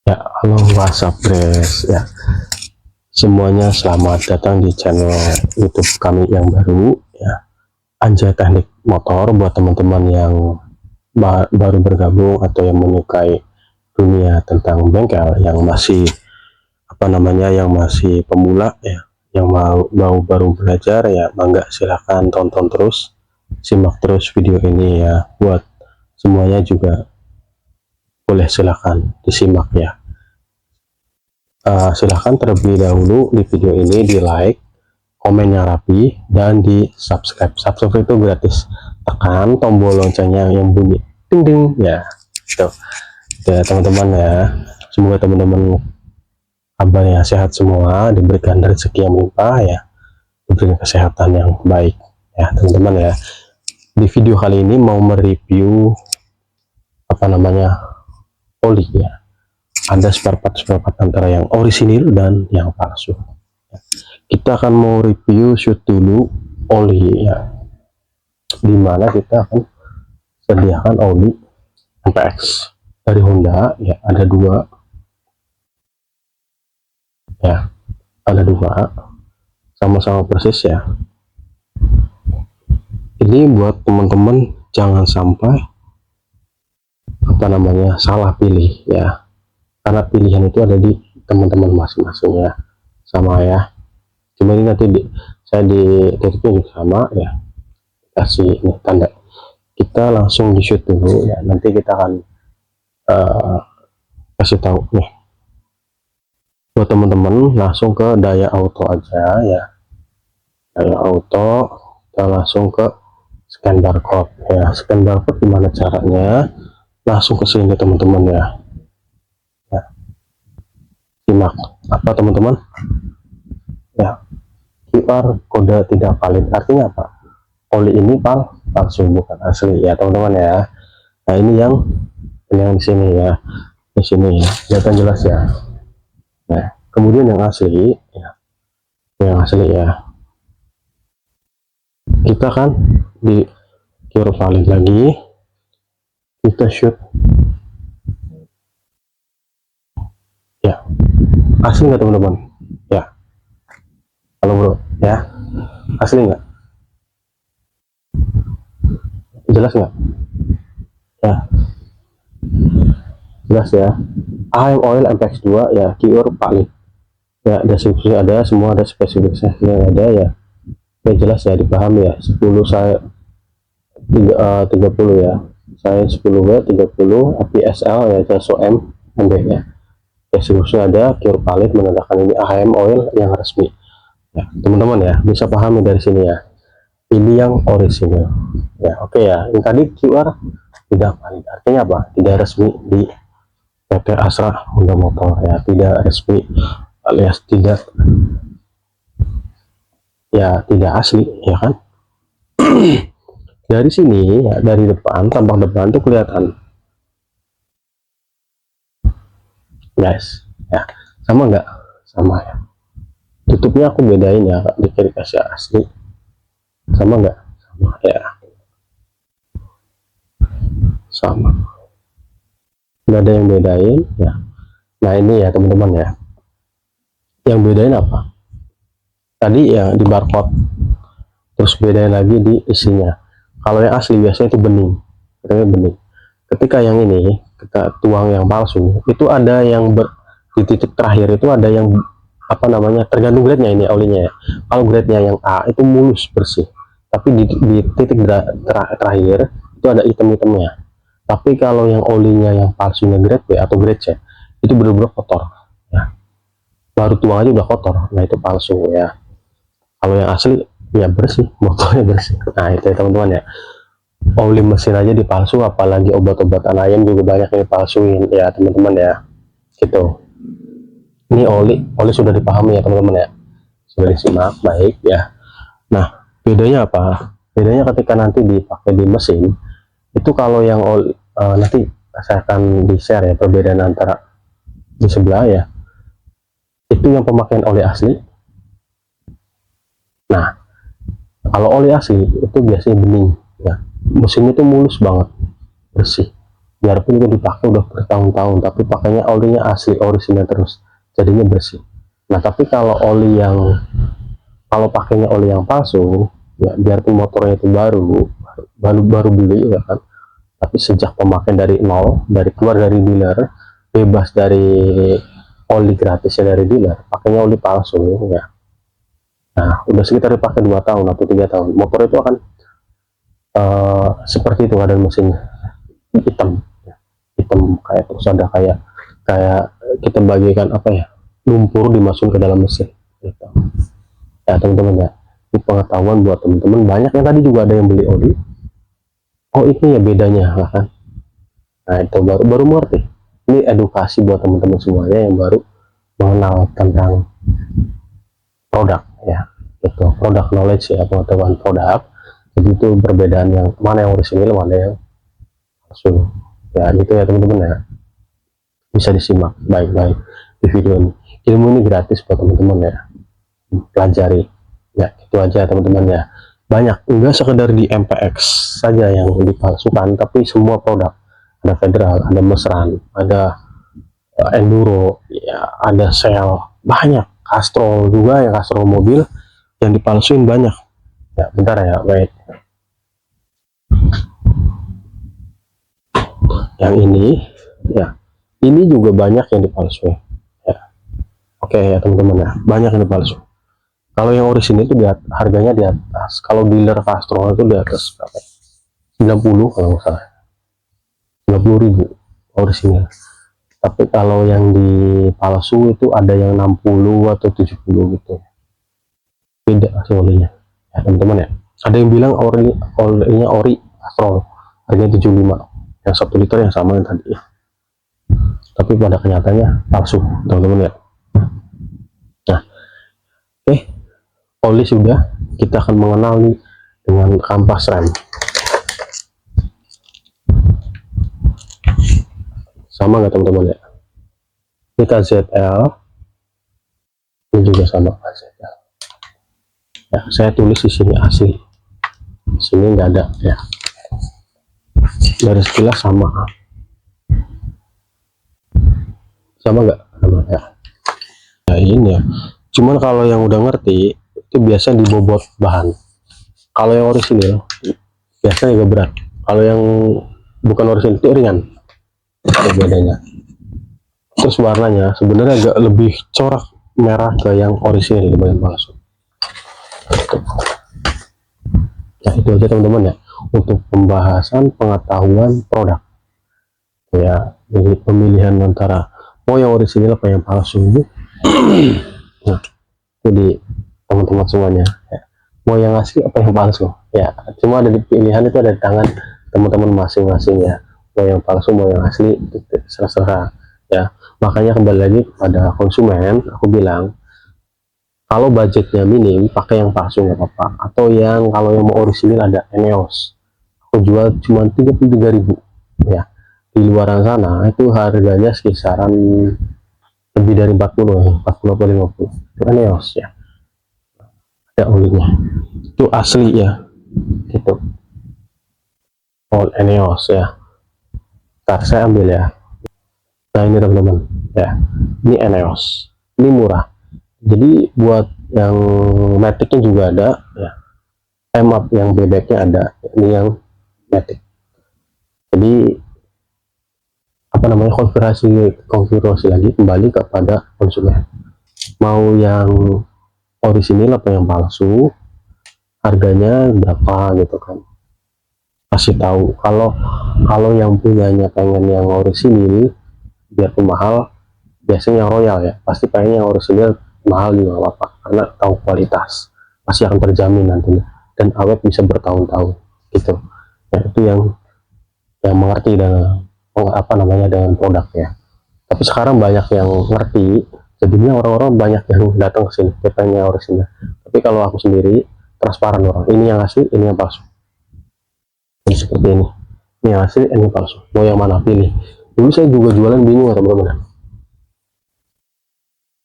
Ya, halo WhatsApp guys ya. Semuanya selamat datang di channel YouTube kami yang baru ya. Anjay Teknik Motor buat teman-teman yang baru bergabung atau yang menyukai dunia tentang bengkel, yang masih yang masih pemula ya, yang mau baru belajar ya, bangga silahkan tonton terus, simak terus video ini ya. Buat semuanya juga boleh silahkan disimak ya. Silahkan terlebih dahulu di video ini di like, komennya rapi, dan di subscribe. Subscribe itu gratis. Tekan tombol loncengnya yang bunyi ding ding ya. Itu ya teman-teman ya. Semoga teman-teman kabarnya sehat semua, diberikan rezeki yang melimpah ya, diberikan kesehatan yang baik ya teman-teman ya. Di video kali ini mau mereview oli ya. Ada spare part antara yang orisinil dan yang palsu. Kita akan mau review shoot dulu oli ya, dimana kita akan sediakan oli MPX dari Honda ya, ada dua ya, sama-sama persis ya. Ini buat teman-teman jangan sampai salah pilih ya, karena pilihan itu ada di teman-teman masing-masing ya, sama ya. Cuma ini nanti saya di titiknya juga sama ya, kasih ini tanda. Kita langsung di shoot dulu ya, nanti kita akan kasih tahu nih buat teman-teman. Langsung ke daya auto aja ya, daya auto, kita langsung ke scan barcode ya. Scan barcode gimana caranya? Langsung ke sini teman-teman ya. Simak apa teman-teman ya, QR kode tidak valid artinya apa? Oli ini palsu, bukan asli ya teman-teman ya. Nah ini yang di sini ya, di sini ya, kelihatan jelas ya. Nah kemudian yang asli ya, kita kan di QR valid lagi, kita shoot ya. Asli nggak teman-teman ya? Halo bro ya, asli nggak? Jelas nggak ya? Jelas ya. AHM Oil MPX2 ya, QR valid ya, deskripsi ada, semua ada, spesifikasinya ada ya. Ya jelas ya, dipahami ya. 10 saya 30 ya, saya 10W 30 APSL ya, SOM MB ya. Deskripsi ada, QR valid menandakan ini AHM Oil yang resmi ya teman-teman ya. Bisa pahami dari sini ya, ini yang orisinil ya. Oke ya, yang tadi QR tidak valid artinya apa? Tidak resmi di PT Astra Honda Motor ya, tidak resmi alias tidak ya, tidak asli ya kan. Dari sini ya, dari depan, tampak depan tuh kelihatan guys ya, sama nggak? Sama ya. Tutupnya aku bedain ya, di kiri kasih asli, sama nggak? Sama ya, sama, nggak ada yang bedain ya. Nah ini ya teman-teman ya, yang bedain apa? Tadi ya di barcode, terus bedain lagi di isinya. Kalau yang asli biasanya itu bening, ketika yang ini kita tuang yang palsu, itu ada yang di titik terakhir itu ada yang tergantung grade-nya ini olinya ya. Kalau grade-nya yang A itu mulus bersih, tapi di titik terakhir itu ada item-itemnya. Tapi kalau yang olinya yang palsunya grade B atau grade C itu benar-benar kotor ya, baru tuang aja udah kotor. Nah itu palsu ya. Kalau yang asli ya bersih, motornya bersih. Nah itu ya teman-teman ya, oli mesin aja dipalsu, apalagi obat-obatan ayam juga banyak yang dipalsuin ya teman-teman ya, gitu. Ini oli sudah dipahami ya teman-teman ya, sudah disimak baik ya. Nah bedanya apa? Bedanya ketika nanti dipakai di mesin itu, kalau yang oli nanti saya akan di share ya perbedaan antara di sebelah ya, itu yang pemakaian oli asli. Nah kalau oli asli itu biasanya bening ya, mesinnya itu mulus banget, bersih biarpun itu dipakai udah bertahun-tahun tapi pakainya olinya asli orisinil terus, jadinya bersih. Nah tapi kalau oli yang, kalau pakainya oli yang palsu, ya biarpun motornya itu baru beli ya kan, tapi sejak pemakaian dari nol, dari keluar dari dealer, bebas dari oli gratisnya dari dealer, pakainya oli palsu ya. Nah udah sekitar dipakai 2 tahun atau 3 tahun, motor itu akan seperti itu keadaan mesinnya, hitam ya. Hitam kayak, terus ada kayak kayak kita bagikan apa ya, lumpur dimasukin ke dalam mesin gitu. Ya teman-teman ya, ini pengetahuan buat teman-teman. Banyak yang tadi juga ada yang beli oli, oh ini ya bedanya lah kan. Nah itu baru baru mengerti. Ini edukasi buat teman-teman semuanya yang baru mengenal tentang produk ya, itu produk knowledge ya, pengetahuan produk. Jadi itu perbedaan yang mana yang orisinil, mana yang palsu ya, gitu ya teman-teman ya. Bisa disimak baik-baik di video ini. Ilmu ini gratis buat teman-teman ya, pelajari ya. Itu aja teman-teman ya. Banyak, enggak sekedar di MPX saja yang dipalsukan, tapi semua produk. Ada Federal, ada Mesran, ada Enduro ya, ada Shell, banyak. Castrol juga ya, Castrol mobil yang dipalsuin banyak ya. Bentar ya, wait. Yang ini ya, ini juga banyak yang dipalsuin ya. Oke ya teman-teman ya, banyak yang dipalsu. Kalau yang orisinil itu harganya di atas. Kalau dealer Castrol itu di atas berapa? 90 kalau nggak salah. 90.000 orisinil. Tapi kalau yang di palsu itu ada yang 60 atau 70 gitu. Beda olinya. Ya teman-teman ya. Ada yang bilang olinya ori Castrol harganya 75. Yang 1 liter yang sama yang tadi ya. Tapi pada kenyataannya palsu teman-teman ya. Nah, oke. Oli sudah, kita akan mengenali dengan kampas rem. Sama nggak teman-teman ya? Ini KZL, ini juga sama KZL. Ya, saya tulis di sini asli, di sini nggak ada ya. Dari sekilas sama nggak? Sama ya. Nah ini ya. Cuman kalau yang udah ngerti itu biasa dibobot bahan. Kalau yang orisinil biasanya agak berat. Kalau yang bukan orisinil itu ringan. Ada bedanya. Terus warnanya sebenarnya agak lebih corak merah ke yang orisinil dibanding palsu. Nah itu aja teman-teman ya untuk pembahasan pengetahuan produk ya, jadi pemilihan antara mau yang orisinil apa yang palsu. Nah, jadi teman-teman semuanya ya, mau yang asli apa yang palsu ya, cuma ada di pilihan itu, ada di tangan teman-teman masing-masing ya. Mau yang palsu mau yang asli itu serah-serah ya. Makanya kembali lagi pada konsumen, aku bilang kalau budgetnya minim pakai yang palsu nggak apa-apa, atau yang kalau yang mau orisinil ada Eneos, aku jual cuma 33.000 ya. Di luaran sana itu harganya kisaran lebih dari 40 ya, 40 atau 50. Itu Eneos ya, ada olinya, itu asli ya, itu all Eneos ya. Ntar saya ambil ya. Nah ini teman-teman ya, ini Eneos, ini murah. Jadi buat yang Matic-nya juga ada ya, emap yang bebeknya ada, ini yang Matic. Jadi apa namanya, konfigurasi lagi kembali kepada konsumen, mau yang orisinil apa yang palsu, harganya berapa gitu kan, kasih tahu. Kalau yang punyanya pengen yang orisinil biar mahal, biasanya yang royal ya, pasti pengen yang orisinil mahal juga apa-apa, karena tahu kualitas pasti akan terjamin nantinya dan awet bisa bertahun-tahun gitu ya. Itu yang mengerti dengan apa namanya dengan produk ya. Tapi sekarang banyak yang ngerti, jadinya orang-orang banyak yang datang ke sini pengen yang orisinil. Tapi kalau aku sendiri transparan, orang ini yang asli, ini yang palsu. Jadi seperti ini yang asli, ini yang palsu, mau yang mana pilih. Dulu saya juga jualan bingung teman-teman,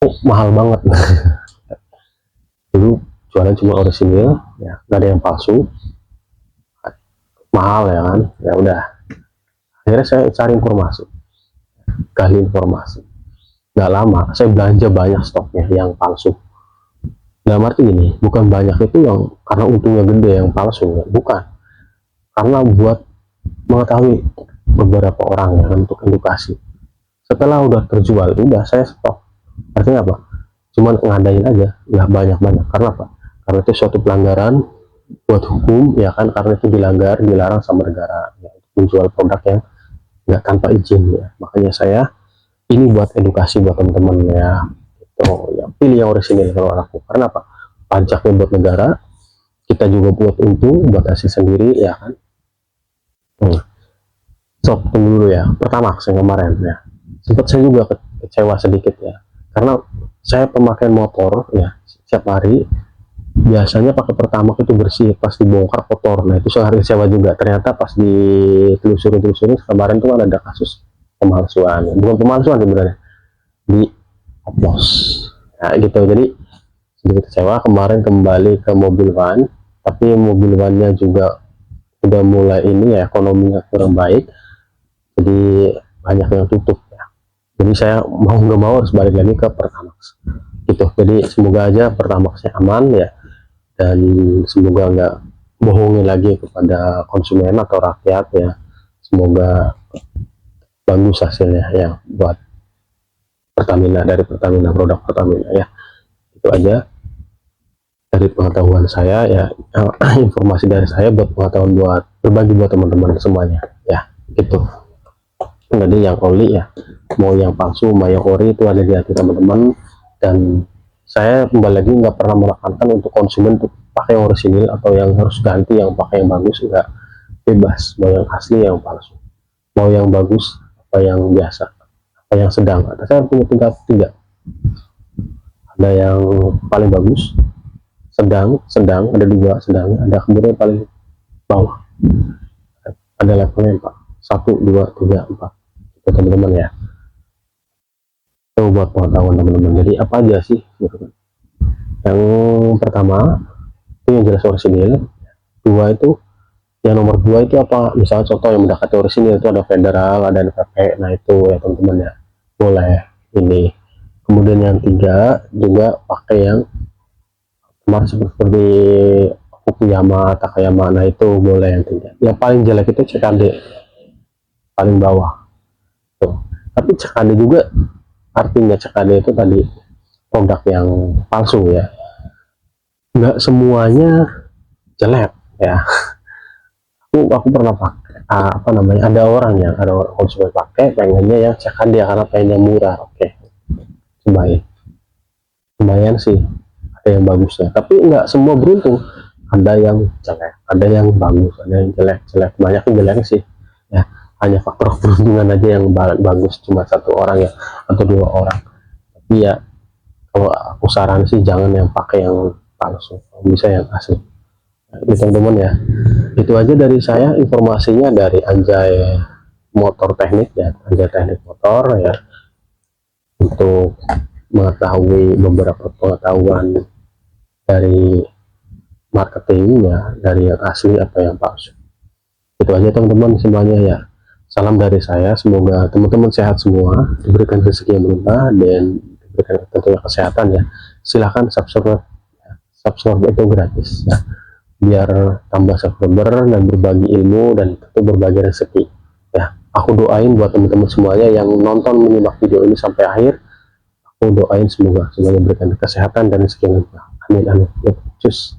oh mahal banget. Dulu jualan cuma orisinil ya, nggak ada yang palsu, mahal ya kan. Ya udah, Akhirnya saya cari informasi, gali informasi. Nggak lama saya belanja banyak stoknya yang palsu. Dalam arti ini bukan banyak itu yang karena untungnya gede yang palsu, ya bukan, karena buat mengetahui beberapa orang ya, untuk edukasi. Setelah udah terjual, udah saya stok. Artinya apa? Cuman ngadain aja, nggak banyak-banyak. Karena apa? Karena itu suatu pelanggaran buat hukum, ya kan, karena itu dilanggar, dilarang sama negara ya, menjual produk yang nggak tanpa izin ya. Makanya saya ini buat edukasi buat teman-teman ya, gitu ya, pilih yang orisinil kalau aku. Karena apa? Pajaknya buat negara, kita juga buat untung, buat hasil sendiri ya kan. Sok tunggu dulu ya, pertama yang kemarin ya, sempat saya juga kecewa sedikit ya, karena saya pemakaian motor ya setiap hari, biasanya pakai pertama itu bersih, pas dibongkar kotor. Nah itu saya kecewa juga, ternyata pas ditelusuri kemarin tuh ada kasus pemalsuan, bukan pemalsuan sebenarnya, di oplos nah gitu. Jadi sedikit kecewa. Kemarin kembali ke mobil van, tapi mobil vannya juga udah mulai ini ya, ekonominya kurang baik, jadi banyak yang tutup ya. Jadi saya mau nggak mau harus balik lagi ke Pertamax gitu. Jadi semoga aja Pertamaxnya aman ya, dan semoga nggak bohongin lagi kepada konsumen atau rakyat ya. Semoga bagus hasilnya ya buat Pertamina, dari Pertamina, produk Pertamina ya. Itu aja dari pengetahuan saya ya, informasi dari saya buat pengetahuan, buat berbagi buat teman-teman semuanya ya gitu. Jadi yang oli ya, mau yang palsu mau yang ori, itu ada di hati teman-teman. Dan saya kembali lagi nggak pernah menekankan untuk konsumen untuk pakai yang orisinil atau yang harus ganti yang pakai yang bagus, enggak. Bebas, mau yang asli yang palsu, mau yang bagus apa yang biasa, apa yang sedang. Ada, saya punya tiga, ada yang paling bagus, sedang ada dua sedang, ada kemudian paling bawah, ada levelnya 4, 1, 2, 3, 4 itu teman-teman ya. Itu buat pengetahuan teman-teman. Jadi apa aja sih gitu kan. Yang pertama itu yang jelas orisinil. Dua itu, yang nomor 2 itu apa, misalnya contoh yang mendekati orisinil itu ada federal, ada NPP, nah itu ya teman-teman ya, boleh ini. Kemudian yang 3 juga pakai yang kemarin seperti Fukuyama, Takayama, nah itu boleh yang 3. Yang paling jelek itu CKD, paling bawah tuh. Tapi CKD juga, artinya CKD itu tadi produk yang palsu ya, nggak semuanya jelek ya. aku pernah pakai apa namanya, ada orang konsumen pakai pengennya yang CKD karena pengennya murah. Oke, lumayan sih, ada yang bagusnya, tapi nggak semua beruntung. Ada yang jelek, ada yang bagus, ada yang jelek, banyak yang jelek sih ya. Hanya faktor peruntungan aja yang bagus cuma 1 orang ya, atau 2 orang. Tapi ya kalau aku saran sih jangan yang pakai yang palsu, bisa yang asli ya, teman-teman ya. Itu aja dari saya informasinya dari Anjay Motor Teknik ya, Anjay Teknik Motor ya, untuk mengetahui beberapa pengetahuan dari marketingnya, dari yang asli apa yang palsu. Itu aja teman-teman semuanya ya. Salam dari saya, semoga teman-teman sehat semua, diberikan rezeki yang berlimpah, dan diberikan tentunya kesehatan ya. Silahkan subscribe itu gratis ya, biar tambah subscriber dan berbagi ilmu dan tentu berbagi rezeki ya. Aku doain buat teman-teman semuanya yang nonton menyimak video ini sampai akhir, aku doain semoga semuanya diberikan kesehatan dan rezeki yang berlimpah. Amin amin. Cus.